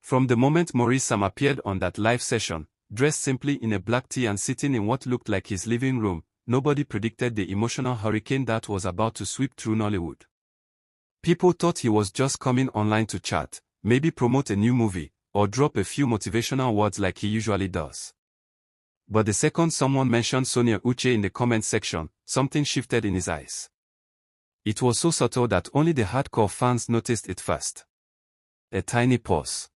From the moment Maurice appeared on that live session, dressed simply in a black tee and sitting in what looked like his living room, nobody predicted the emotional hurricane that was about to sweep through Nollywood. People thought he was just coming online to chat, maybe promote a new movie, or drop a few motivational words like he usually does. But the second someone mentioned Sonia Uche in the comment section, something shifted in his eyes. It was so subtle that only the hardcore fans noticed it first. A tiny pause.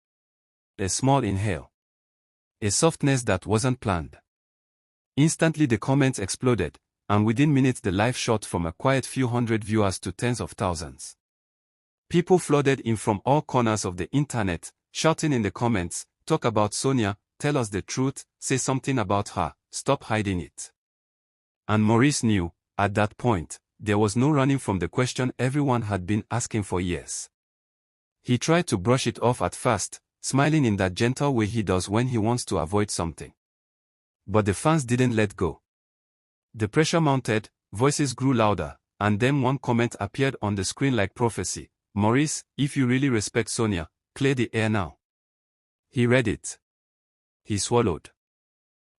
A small inhale. A softness that wasn't planned. Instantly the comments exploded, and within minutes the live shot from a quiet few hundred viewers to tens of thousands. People flooded in from all corners of the internet, shouting in the comments, "Talk about Sonia, tell us the truth, say something about her, stop hiding it." And Maurice knew, at that point, there was no running from the question everyone had been asking for years. He tried to brush it off at first, smiling in that gentle way he does when he wants to avoid something. But the fans didn't let go. The pressure mounted, voices grew louder, and then one comment appeared on the screen like prophecy. "Maurice, if you really respect Sonia, clear the air now." He read it. He swallowed.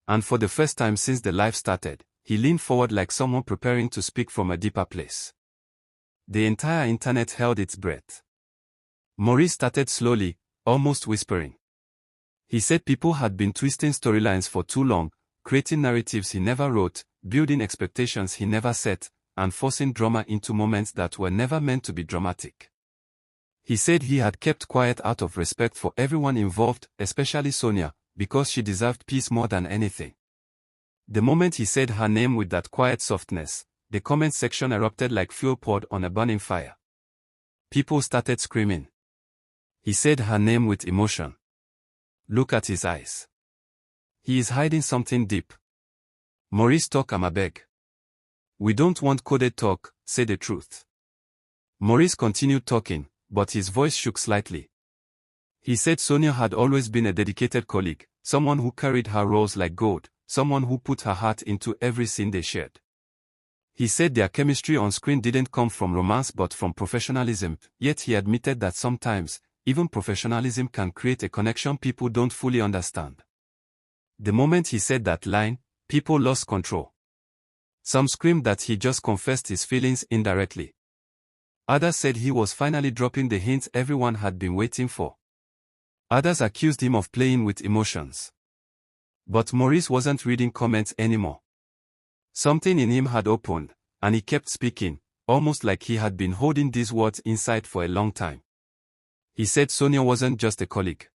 And for the first time since the live started, he leaned forward like someone preparing to speak from a deeper place. The entire internet held its breath. Maurice started slowly, almost whispering. He said people had been twisting storylines for too long, creating narratives he never wrote, building expectations he never set, and forcing drama into moments that were never meant to be dramatic. He said he had kept quiet out of respect for everyone involved, especially Sonia, because she deserved peace more than anything. The moment he said her name with that quiet softness, the comment section erupted like fuel poured on a burning fire. People started screaming. He said her name with emotion. Look at his eyes. He is hiding something deep. Maurice, talk, I beg. We don't want coded talk, say the truth. Maurice continued talking, but his voice shook slightly. He said Sonia had always been a dedicated colleague, someone who carried her roles like gold, someone who put her heart into every scene they shared. He said their chemistry on screen didn't come from romance but from professionalism, yet he admitted that sometimes, even professionalism can create a connection people don't fully understand. The moment he said that line, people lost control. Some screamed that he just confessed his feelings indirectly. Others said he was finally dropping the hints everyone had been waiting for. Others accused him of playing with emotions. But Maurice wasn't reading comments anymore. Something in him had opened, and he kept speaking, almost like he had been holding these words inside for a long time. He said Sonia wasn't just a colleague.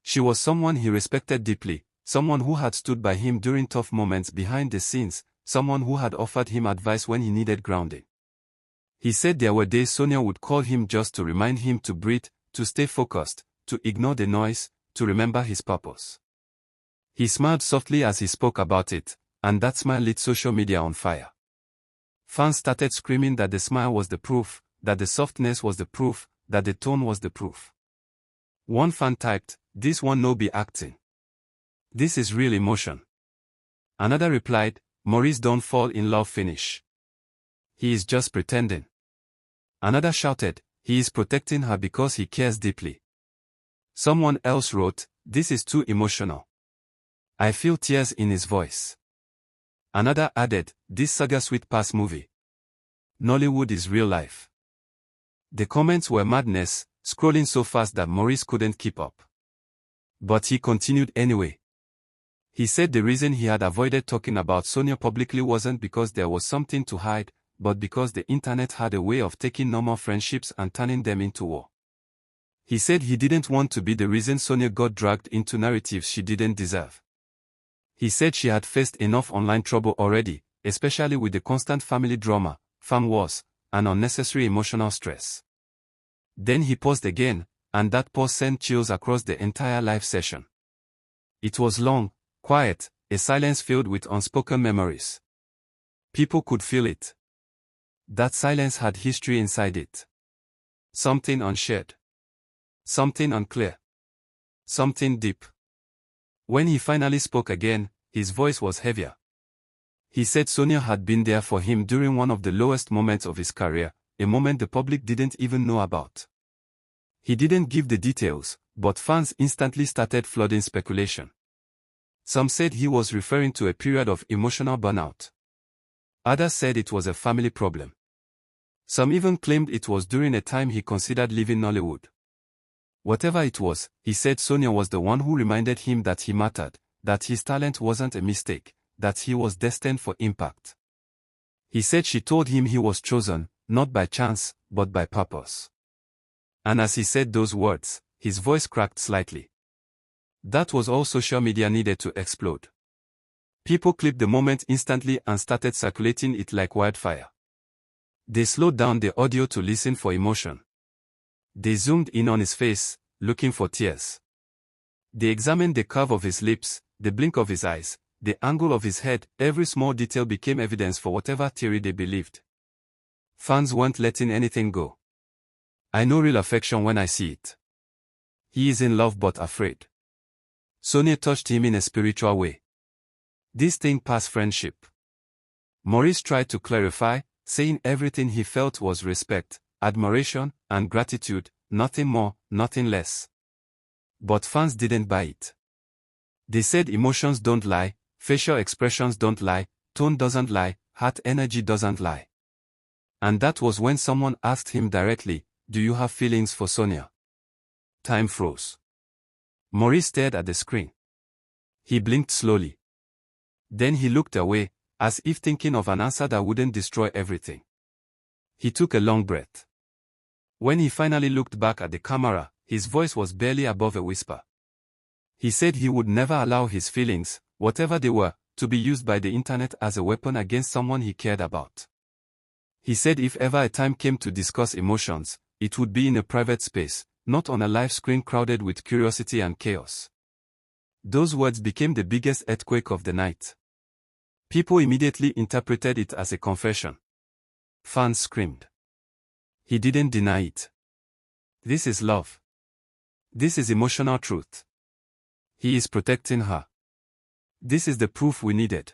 She was someone he respected deeply, someone who had stood by him during tough moments behind the scenes, someone who had offered him advice when he needed grounding. He said there were days Sonia would call him just to remind him to breathe, to stay focused, to ignore the noise, to remember his purpose. He smiled softly as he spoke about it, and that smile lit social media on fire. Fans started screaming that the smile was the proof, that the softness was the proof, that the tone was the proof. One fan typed, "This one no be acting. This is real emotion." Another replied, "Maurice don't fall in love finish. He is just pretending." Another shouted, "He is protecting her because he cares deeply." Someone else wrote, "This is too emotional. I feel tears in his voice." Another added, "This saga sweet past movie. Nollywood is real life." The comments were madness, scrolling so fast that Maurice couldn't keep up. But he continued anyway. He said the reason he had avoided talking about Sonia publicly wasn't because there was something to hide, but because the internet had a way of taking normal friendships and turning them into war. He said he didn't want to be the reason Sonia got dragged into narratives she didn't deserve. He said she had faced enough online trouble already, especially with the constant family drama, fan wars, and unnecessary emotional stress. Then he paused again, and that pause sent chills across the entire live session. It was long, quiet, a silence filled with unspoken memories. People could feel it. That silence had history inside it. Something unshared. Something unclear. Something deep. When he finally spoke again, his voice was heavier. He said Sonia had been there for him during one of the lowest moments of his career, a moment the public didn't even know about. He didn't give the details, but fans instantly started flooding speculation. Some said he was referring to a period of emotional burnout. Others said it was a family problem. Some even claimed it was during a time he considered leaving Nollywood. Whatever it was, he said Sonia was the one who reminded him that he mattered, that his talent wasn't a mistake, that he was destined for impact. He said she told him he was chosen, not by chance, but by purpose. And as he said those words, his voice cracked slightly. That was all social media needed to explode. People clipped the moment instantly and started circulating it like wildfire. They slowed down the audio to listen for emotion. They zoomed in on his face, looking for tears. They examined the curve of his lips, the blink of his eyes, the angle of his head. Every small detail became evidence for whatever theory they believed. Fans weren't letting anything go. I know real affection when I see it. He is in love but afraid. Sonia touched him in a spiritual way. This thing past friendship. Maurice tried to clarify, saying everything he felt was respect, admiration, and gratitude, nothing more, nothing less. But fans didn't buy it. They said emotions don't lie, facial expressions don't lie, tone doesn't lie, heart energy doesn't lie. And that was when someone asked him directly, "Do you have feelings for Sonia?" Time froze. Maurice stared at the screen. He blinked slowly. Then he looked away, as if thinking of an answer that wouldn't destroy everything. He took a long breath. When he finally looked back at the camera, his voice was barely above a whisper. He said he would never allow his feelings, whatever they were, to be used by the internet as a weapon against someone he cared about. He said if ever a time came to discuss emotions, it would be in a private space, not on a live screen crowded with curiosity and chaos. Those words became the biggest earthquake of the night. People immediately interpreted it as a confession. Fans screamed. He didn't deny it. This is love. This is emotional truth. He is protecting her. This is the proof we needed.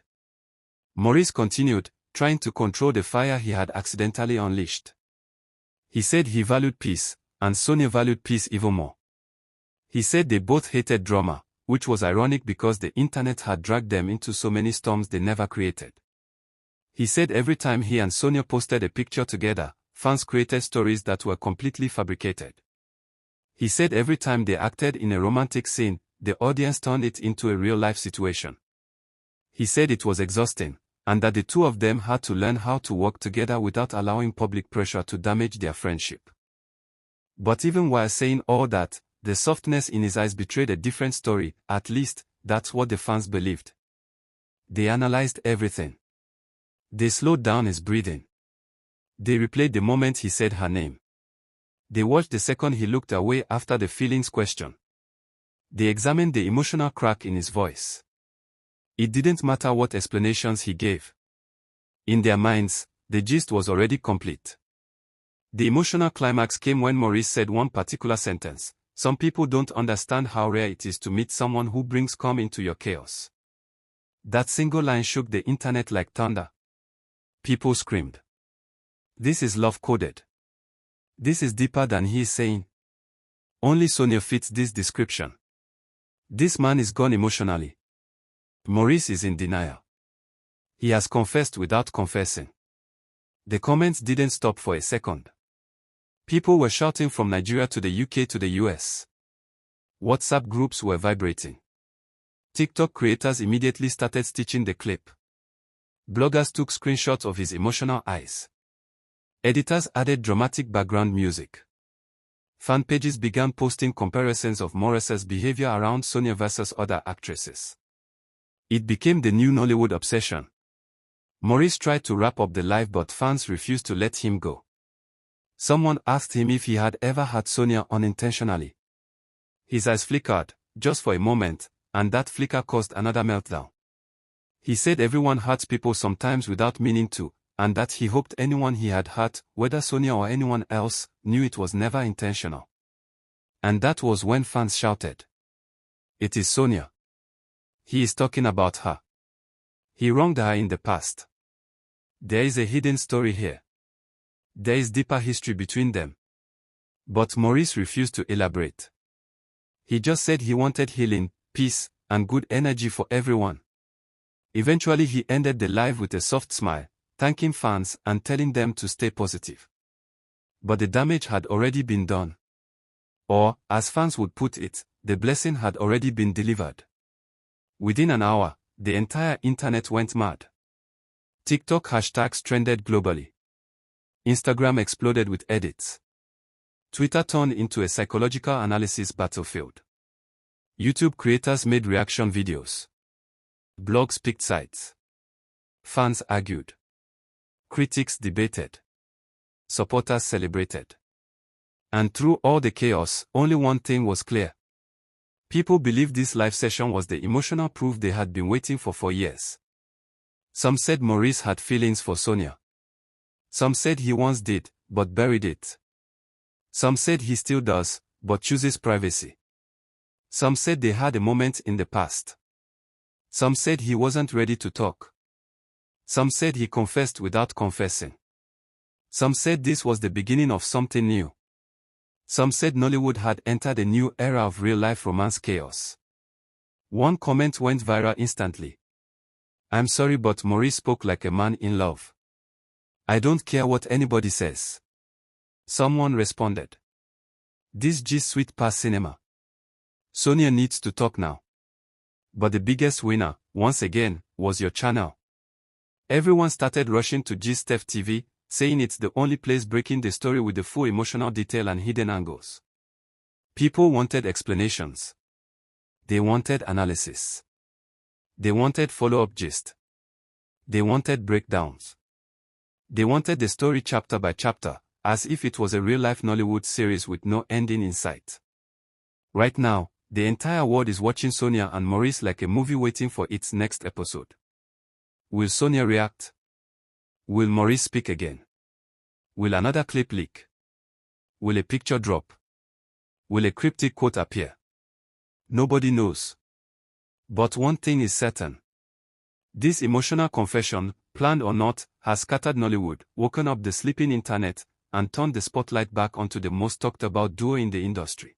Maurice continued, trying to control the fire he had accidentally unleashed. He said he valued peace, and Sonia valued peace even more. He said they both hated drama, which was ironic because the internet had dragged them into so many storms they never created. He said every time he and Sonia posted a picture together, fans created stories that were completely fabricated. He said every time they acted in a romantic scene, the audience turned it into a real-life situation. He said it was exhausting, and that the two of them had to learn how to work together without allowing public pressure to damage their friendship. But even while saying all that, the softness in his eyes betrayed a different story, at least, that's what the fans believed. They analyzed everything. They slowed down his breathing. They replayed the moment he said her name. They watched the second he looked away after the feelings question. They examined the emotional crack in his voice. It didn't matter what explanations he gave. In their minds, the gist was already complete. The emotional climax came when Maurice said one particular sentence: "Some people don't understand how rare it is to meet someone who brings calm into your chaos." That single line shook the internet like thunder. People screamed. This is love-coded. This is deeper than he is saying. Only Sonia fits this description. This man is gone emotionally. Maurice is in denial. He has confessed without confessing. The comments didn't stop for a second. People were shouting from Nigeria to the UK to the US. WhatsApp groups were vibrating. TikTok creators immediately started stitching the clip. Bloggers took screenshots of his emotional eyes. Editors added dramatic background music. Fan pages began posting comparisons of Maurice's behavior around Sonia versus other actresses. It became the new Nollywood obsession. Maurice tried to wrap up the live but fans refused to let him go. Someone asked him if he had ever had Sonia unintentionally. His eyes flickered, just for a moment, and that flicker caused another meltdown. He said everyone hurts people sometimes without meaning to, and that he hoped anyone he had hurt, whether Sonia or anyone else, knew it was never intentional. And that was when fans shouted, "It is Sonia. He is talking about her. He wronged her in the past. There is a hidden story here. There is deeper history between them." But Maurice refused to elaborate. He just said he wanted healing, peace, and good energy for everyone. Eventually he ended the live with a soft smile, thanking fans and telling them to stay positive. But the damage had already been done. Or, as fans would put it, the blessing had already been delivered. Within an hour, the entire internet went mad. TikTok hashtags trended globally. Instagram exploded with edits. Twitter turned into a psychological analysis battlefield. YouTube creators made reaction videos. Blogs picked sides. Fans argued. Critics debated. Supporters celebrated. And through all the chaos, only one thing was clear. People believed this live session was the emotional proof they had been waiting for years. Some said Maurice had feelings for Sonia. Some said he once did, but buried it. Some said he still does, but chooses privacy. Some said they had a moment in the past. Some said he wasn't ready to talk. Some said he confessed without confessing. Some said this was the beginning of something new. Some said Nollywood had entered a new era of real-life romance chaos. One comment went viral instantly. "I'm sorry, but Maurice spoke like a man in love. I don't care what anybody says." Someone responded. "This gist sweet past cinema. Sonia needs to talk now." But the biggest winner, once again, was your channel. Everyone started rushing to Gist TV, saying it's the only place breaking the story with the full emotional detail and hidden angles. People wanted explanations. They wanted analysis. They wanted follow-up gist. They wanted breakdowns. They wanted the story chapter by chapter, as if it was a real-life Nollywood series with no ending in sight. Right now, the entire world is watching Sonia and Maurice like a movie waiting for its next episode. Will Sonia react? Will Maurice speak again? Will another clip leak? Will a picture drop? Will a cryptic quote appear? Nobody knows. But one thing is certain. This emotional confession, planned or not, has scattered Nollywood, woken up the sleeping internet, and turned the spotlight back onto the most talked about duo in the industry.